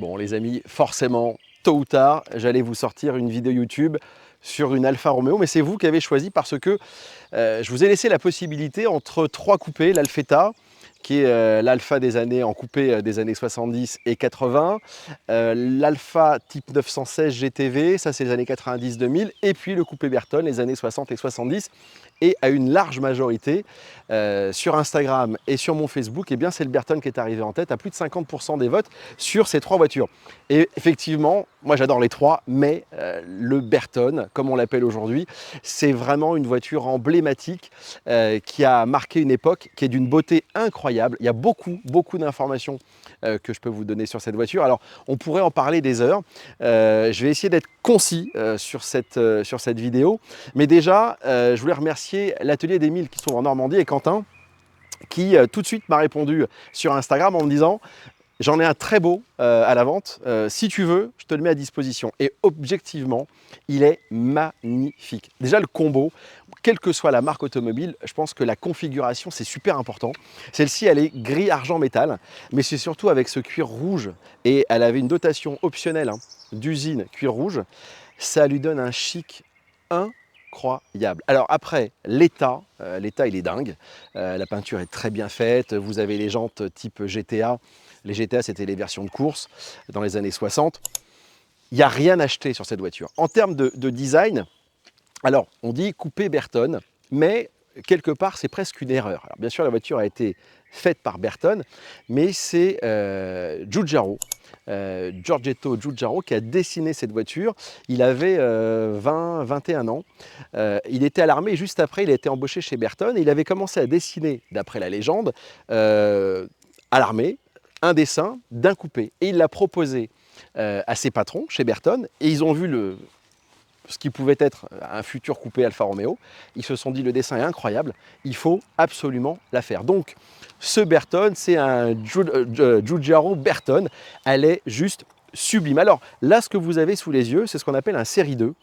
Bon les amis, forcément, tôt ou tard, j'allais vous sortir une vidéo YouTube sur une Alfa Romeo, mais c'est vous qui avez choisi parce que je vous ai laissé la possibilité entre trois coupés, l'Alfetta, qui est l'Alfa des années en coupé des années 70 et 80, l'Alfa type 916 GTV, ça c'est les années 90-2000, et puis le coupé Bertone, les années 60 et 70. Et à une large majorité, sur Instagram et sur mon Facebook, eh bien c'est le Bertone qui est arrivé en tête, à plus de 50% des votes sur ces trois voitures. Et effectivement, moi j'adore les trois, mais le Bertone, comme on l'appelle aujourd'hui, c'est vraiment une voiture emblématique qui a marqué une époque, qui est d'une beauté incroyable. Il y a beaucoup d'informations que je peux vous donner sur cette voiture. Alors, on pourrait en parler des heures. Je vais essayer d'être concis sur cette vidéo. Mais déjà, je voulais remercier l'atelier d'Émile qui se trouve en Normandie et Quentin qui tout de suite m'a répondu sur Instagram en me disant: j'en ai un très beau à la vente, si tu veux, je te le mets à disposition. Et objectivement, il est magnifique. Déjà le combo, quelle que soit la marque automobile, je pense que la configuration c'est super important. Celle-ci elle est gris argent métal, mais c'est surtout avec ce cuir rouge, et elle avait une dotation optionnelle d'usine cuir rouge, ça lui donne un chic incroyable. Alors après, l'état il est dingue, la peinture est très bien faite, vous avez les jantes type GTA. Les GTA, c'était les versions de course dans les années 60. Il n'y a rien acheté sur cette voiture. En termes de design, alors on dit coupé Bertone, mais quelque part c'est presque une erreur. Alors bien sûr la voiture a été faite par Bertone, mais c'est Giugiaro, Giorgetto Giugiaro qui a dessiné cette voiture. Il avait 21 ans. Il était à l'armée, juste après il a été embauché chez Bertone et il avait commencé à dessiner, d'après la légende, à l'armée, un dessin d'un coupé. Et il l'a proposé à ses patrons chez Bertone et ils ont vu ce qui pouvait être un futur coupé Alfa Romeo. Ils se sont dit: le dessin est incroyable, il faut absolument la faire. Donc ce Bertone, c'est un Giugiaro Bertone, elle est juste sublime. Alors là, ce que vous avez sous les yeux, c'est ce qu'on appelle un série 2.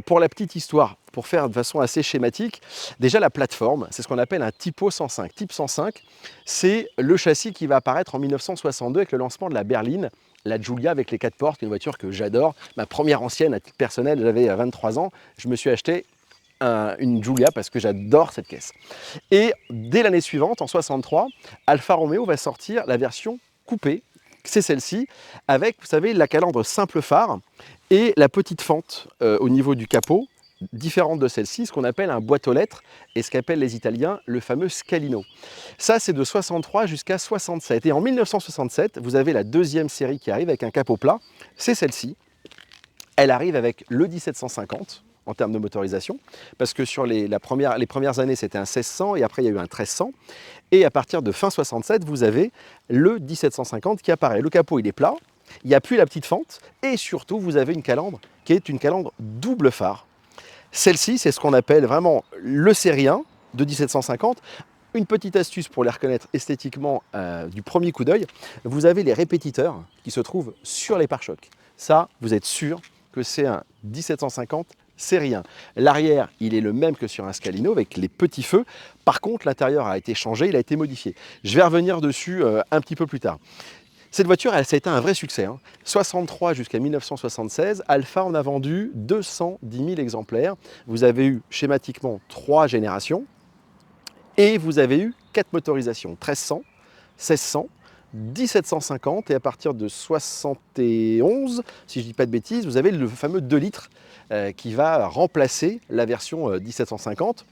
Pour la petite histoire, pour faire de façon assez schématique, déjà la plateforme, c'est ce qu'on appelle un Typo 105. Type 105, c'est le châssis qui va apparaître en 1962 avec le lancement de la berline, la Giulia avec les 4 portes, une voiture que j'adore. Ma première ancienne à titre personnel, j'avais 23 ans, je me suis acheté une Giulia parce que j'adore cette caisse. Et dès l'année suivante, en 63, Alfa Romeo va sortir la version coupée, c'est celle-ci, avec, vous savez, la calandre simple phare et la petite fente au niveau du capot, différente de celle-ci, ce qu'on appelle un boîte aux lettres, et ce qu'appellent les Italiens le fameux scalino. Ça, c'est de 63 jusqu'à 67. Et en 1967, vous avez la deuxième série qui arrive avec un capot plat, c'est celle-ci. Elle arrive avec le 1750 en termes de motorisation, parce que sur les premières années, c'était un 1600, et après, il y a eu un 1300. Et à partir de fin 67, vous avez le 1750 qui apparaît. Le capot, il est plat, il n'y a plus la petite fente, et surtout, vous avez une calandre qui est une calandre double phare. Celle-ci, c'est ce qu'on appelle vraiment le série 1 de 1750. Une petite astuce pour les reconnaître esthétiquement du premier coup d'œil, vous avez les répétiteurs qui se trouvent sur les pare-chocs. Ça, vous êtes sûr que c'est un 1750 série 1. L'arrière, il est le même que sur un Scalino avec les petits feux. Par contre, l'intérieur a été changé, il a été modifié. Je vais revenir dessus un petit peu plus tard. Cette voiture, ça a été un vrai succès. 63 jusqu'à 1976, Alfa en a vendu 210 000 exemplaires. Vous avez eu schématiquement 3 générations et vous avez eu 4 motorisations, 1300, 1600, 1750, et à partir de 71, si je ne dis pas de bêtises, vous avez le fameux 2 litres qui va remplacer la version 1750.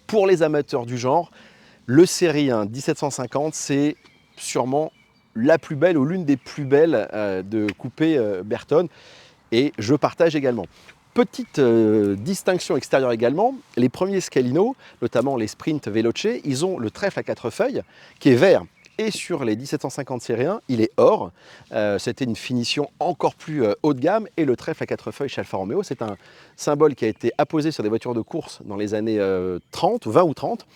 Pour les amateurs du genre, le série 1 1750, c'est sûrement la plus belle ou l'une des plus belles de coupé Bertone, et je partage également. Petite distinction extérieure également, les premiers Scalino, notamment les Sprint Veloce, ils ont le trèfle à 4 feuilles qui est vert. Et sur les 1750 série 1, il est or. C'était une finition encore plus haut de gamme. Et le trèfle à 4 feuilles chez Alfa Romeo, c'est un symbole qui a été apposé sur des voitures de course dans les années 30, 20 ou 30,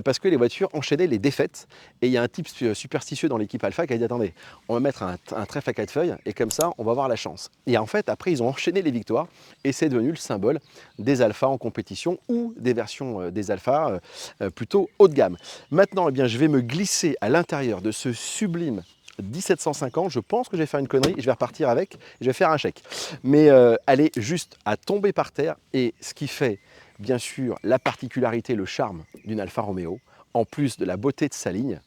parce que les voitures enchaînaient les défaites. Et il y a un type superstitieux dans l'équipe Alfa qui a dit: attendez, on va mettre un trèfle à 4 feuilles, et comme ça, on va avoir la chance. Et en fait, après, ils ont enchaîné les victoires, et c'est devenu le symbole des Alfa en compétition, ou des versions des Alfa plutôt haut de gamme. Maintenant, eh bien, je vais me glisser à l'intérieur de ce sublime 1750. Je pense que je vais faire une connerie et je vais repartir avec et je vais faire un chèque. Mais elle est juste à tomber par terre et ce qui fait bien sûr la particularité, le charme d'une Alfa Romeo, en plus de la beauté de sa ligne,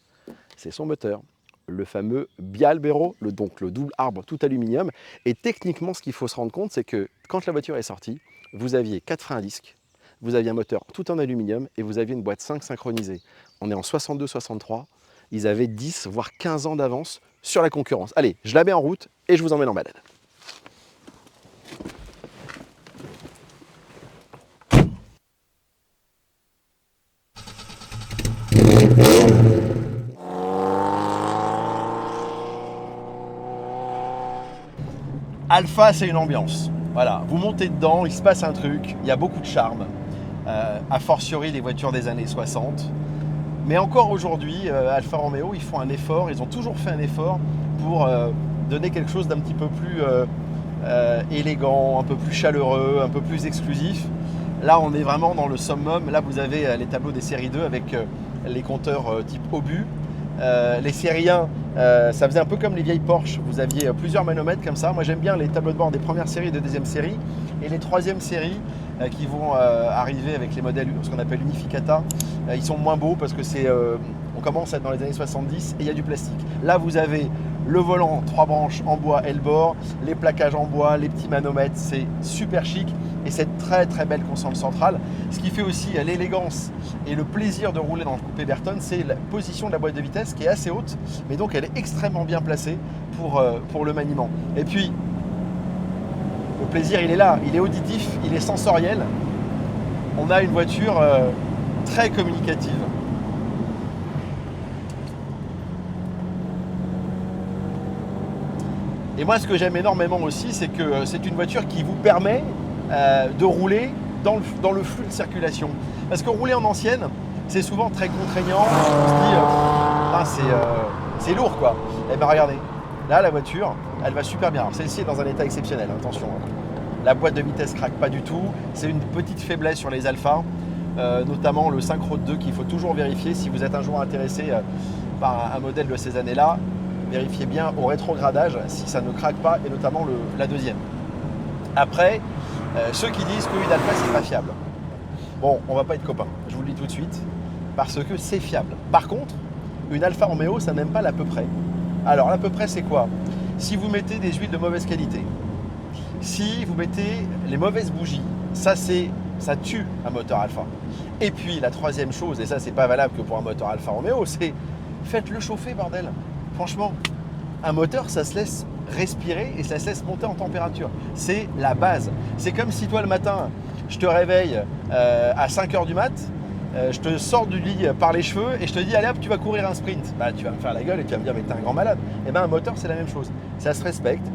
c'est son moteur. Le fameux Bialbero, donc le double arbre tout aluminium. Et techniquement, ce qu'il faut se rendre compte, c'est que quand la voiture est sortie, vous aviez 4 freins à disque, vous aviez un moteur tout en aluminium et vous aviez une boîte 5 synchronisée. On est en 62-63, ils avaient 10 voire 15 ans d'avance sur la concurrence. Allez, je la mets en route et je vous emmène en balade. Alfa, c'est une ambiance. Voilà, vous montez dedans, il se passe un truc, il y a beaucoup de charme, a fortiori les voitures des années 60. Mais encore aujourd'hui, Alfa Romeo, ils font un effort, ils ont toujours fait un effort pour donner quelque chose d'un petit peu plus élégant, un peu plus chaleureux, un peu plus exclusif. Là, on est vraiment dans le summum. Là, vous avez les tableaux des séries 2 avec les compteurs type obus. Les séries 1, ça faisait un peu comme les vieilles Porsche. Vous aviez plusieurs manomètres comme ça. Moi, j'aime bien les tableaux de bord des premières séries et de deuxième série. Et les troisième séries qui vont arriver avec les modèles, ce qu'on appelle Unificata, ils sont moins beaux parce que on commence à être dans les années 70 et il y a du plastique. Là, vous avez le volant 3 branches en bois L-bord, les plaquages en bois, les petits manomètres, c'est super chic et cette très très belle console centrale. Ce qui fait aussi l'élégance et le plaisir de rouler dans le coupé Bertone, c'est la position de la boîte de vitesse qui est assez haute, mais donc elle est extrêmement bien placée pour le maniement. Et puis, le plaisir, il est là, il est auditif, il est sensoriel. On a une voiture très communicative. Et moi, ce que j'aime énormément aussi, c'est que c'est une voiture qui vous permet de rouler dans le flux de circulation. Parce que rouler en ancienne, c'est souvent très contraignant. On se dit, c'est lourd quoi. Et bien regardez, là la voiture, elle va super bien. Alors celle-ci est dans un état exceptionnel, attention. La boîte de vitesse craque pas du tout. C'est une petite faiblesse sur les Alpha, notamment le Synchro 2 qu'il faut toujours vérifier si vous êtes un jour intéressé par un modèle de ces années-là. Vérifiez bien au rétrogradage si ça ne craque pas, et notamment la deuxième. Après, ceux qui disent qu'une Alpha c'est pas fiable, bon, on va pas être copains, je vous le dis tout de suite, parce que c'est fiable. Par contre, une Alfa Romeo, ça n'aime pas l'à peu près. Alors l'à peu près c'est quoi? Si vous mettez des huiles de mauvaise qualité, si vous mettez les mauvaises bougies, ça tue un moteur Alfa. Et puis la troisième chose, et ça c'est pas valable que pour un moteur Alfa Romeo, c'est faites-le chauffer bordel. Franchement, un moteur, ça se laisse respirer et ça se laisse monter en température. C'est la base. C'est comme si toi, le matin, je te réveille à 5h du mat, je te sors du lit par les cheveux et je te dis, allez hop, tu vas courir un sprint. Bah, tu vas me faire la gueule et tu vas me dire, mais t'es un grand malade. Et bien, un moteur, c'est la même chose. Ça se respecte.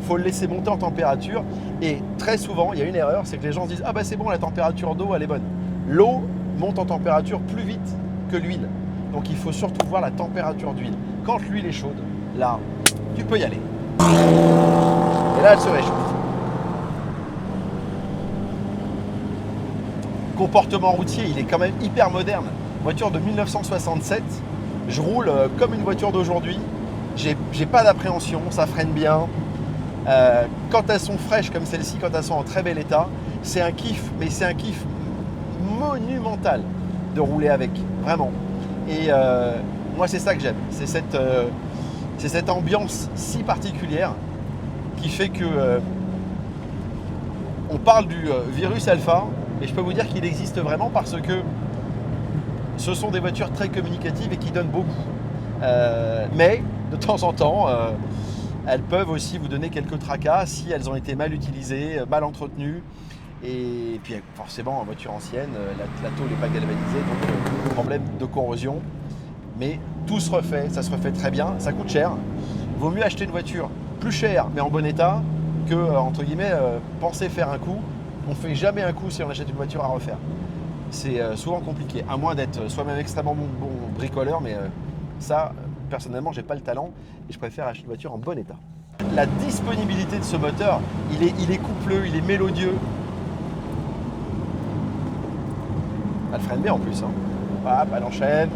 Il faut le laisser monter en température. Et très souvent, il y a une erreur, c'est que les gens se disent, ah bah c'est bon, la température d'eau, elle est bonne. L'eau monte en température plus vite que l'huile. Donc il faut surtout voir la température d'huile. Quand l'huile est chaude, là, tu peux y aller. Et là, elle se réchauffe. Comportement routier, il est quand même hyper moderne. Voiture de 1967. Je roule comme une voiture d'aujourd'hui. J'ai pas d'appréhension, ça freine bien. Quand elles sont fraîches comme celle-ci, quand elles sont en très bel état, c'est un kiff, mais c'est un kiff monumental de rouler avec, vraiment. Et moi, c'est ça que j'aime. C'est cette ambiance si particulière qui fait que on parle du virus Alpha, et je peux vous dire qu'il existe vraiment parce que ce sont des voitures très communicatives et qui donnent beaucoup. Mais de temps en temps, elles peuvent aussi vous donner quelques tracas si elles ont été mal utilisées, mal entretenues. Et puis forcément, en voiture ancienne, la tôle n'est pas galvanisée, donc problème de corrosion. Mais tout se refait, ça se refait très bien, ça coûte cher. Il vaut mieux acheter une voiture plus chère mais en bon état que, entre guillemets, penser faire un coup. On ne fait jamais un coup si on achète une voiture à refaire. C'est souvent compliqué, à moins d'être soi-même extrêmement bon bricoleur, mais ça, personnellement, j'ai pas le talent et je préfère acheter une voiture en bon état. La disponibilité de ce moteur, il est coupleux, il est mélodieux. Elle freine bien en plus. Hein. Hop, elle enchaîne.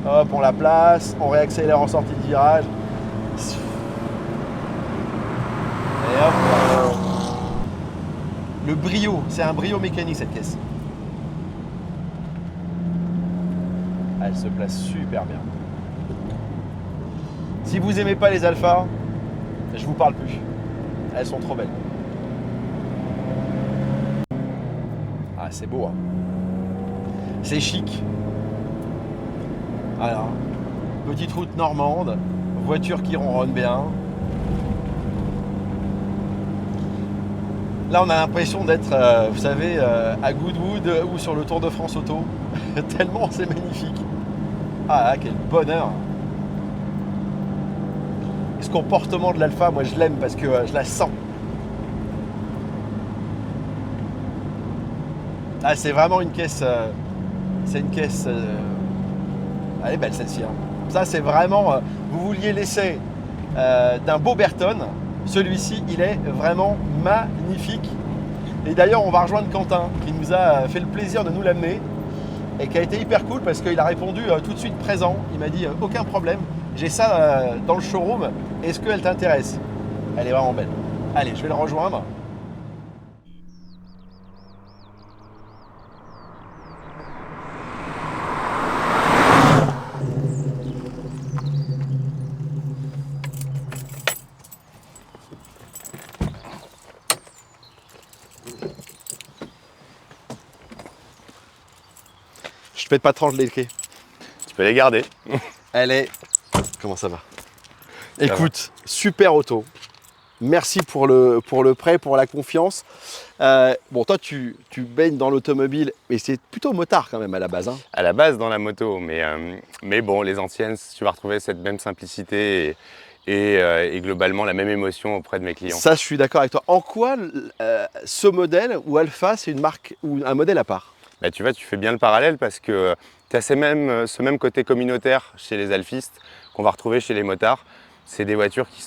Hop, on la place, on réaccélère en sortie de virage. le brio, c'est un brio mécanique cette caisse. Elle se place super bien. Si vous n'aimez pas les Alphas, je vous parle plus. Elles sont trop belles. Ah, c'est beau, hein. C'est chic. Voilà. Petite route normande, voiture qui ronronne bien. Là, on a l'impression d'être, vous savez, à Goodwood ou sur le Tour de France Auto. Tellement c'est magnifique. Ah, quel bonheur. Et ce comportement de l'Alpha, moi je l'aime parce que je la sens. Ah, c'est vraiment une caisse. C'est une caisse. Elle est belle celle-ci. Hein. Ça, c'est vraiment. Vous vouliez l'essai d'un beau Berton. Celui-ci, il est vraiment magnifique. Et d'ailleurs, on va rejoindre Quentin qui nous a fait le plaisir de nous l'amener et qui a été hyper cool parce qu'il a répondu tout de suite présent. Il m'a dit aucun problème, j'ai ça dans le showroom. Est-ce qu'elle t'intéresse? Elle est vraiment belle. Allez, je vais le rejoindre. Je fais pas tranche les clés. Tu peux les garder. Elle est... Comment ça va? Écoute, super auto. Merci pour le prêt, pour la confiance. Bon, toi, tu baignes dans l'automobile, mais c'est plutôt motard quand même à la base. Hein. À la base dans la moto, mais bon, les anciennes, tu vas retrouver cette même simplicité et globalement la même émotion auprès de mes clients. Ça, je suis d'accord avec toi. En quoi ce modèle ou Alpha, c'est une marque ou un modèle à part? Bah, tu vois, tu fais bien le parallèle parce que tu as ce même côté communautaire chez les alphistes qu'on va retrouver chez les motards. C'est des voitures qui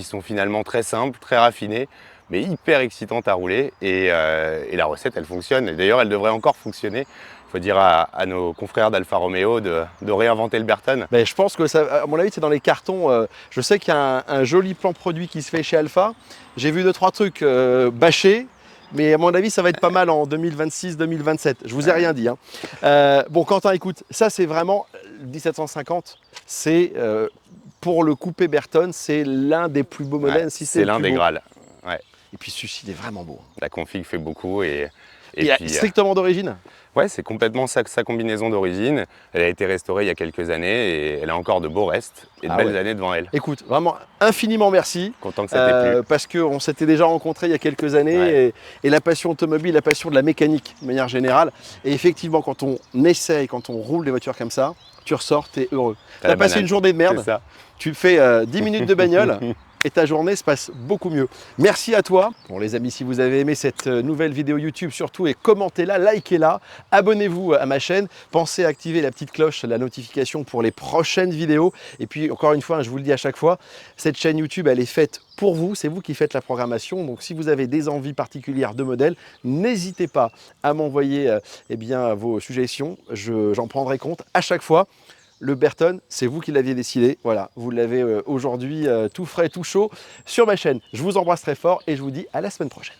sont finalement très simples, très raffinées, mais hyper excitantes à rouler. Et la recette, elle fonctionne. Et d'ailleurs, elle devrait encore fonctionner. Il faut dire à nos confrères d'Alfa Romeo de réinventer le Berton. Ben, je pense que ça, à mon avis, c'est dans les cartons. Je sais qu'il y a un joli plan produit qui se fait chez Alpha. J'ai vu 2-3 trucs bâchés. Mais à mon avis, ça va être pas mal en 2026-2027. Je vous ai rien dit. Hein. Bon, Quentin, écoute, ça c'est vraiment 1750. C'est pour le coupé Berton, c'est l'un des plus beaux modèles. Ouais, si c'est l'un des Graals. Ouais. Et puis celui-ci, il est vraiment beau. La config fait beaucoup et puis, strictement d'origine. Ouais, c'est complètement sa combinaison d'origine. Elle a été restaurée il y a quelques années et elle a encore de beaux restes et de belles années devant elle. Écoute, vraiment infiniment merci. Content que ça t'ait plu. Parce qu'on s'était déjà rencontrés il y a quelques années et la passion automobile, la passion de la mécanique de manière générale. Et effectivement, quand on essaye, quand on roule des voitures comme ça, tu ressors, tu es heureux. Tu as passé une journée de merde, tu fais 10 minutes de bagnole. Et ta journée se passe beaucoup mieux. Merci à toi. Bon les amis, si vous avez aimé cette nouvelle vidéo YouTube, surtout et commentez-la, likez-la, abonnez-vous à ma chaîne, pensez à activer la petite cloche, la notification pour les prochaines vidéos. Et puis encore une fois, je vous le dis à chaque fois, cette chaîne YouTube, elle est faite pour vous, c'est vous qui faites la programmation. Donc si vous avez des envies particulières de modèles, n'hésitez pas à m'envoyer vos suggestions, j'en prendrai compte à chaque fois. Le Berton, c'est vous qui l'aviez décidé. Voilà, vous l'avez aujourd'hui tout frais, tout chaud sur ma chaîne. Je vous embrasse très fort et je vous dis à la semaine prochaine.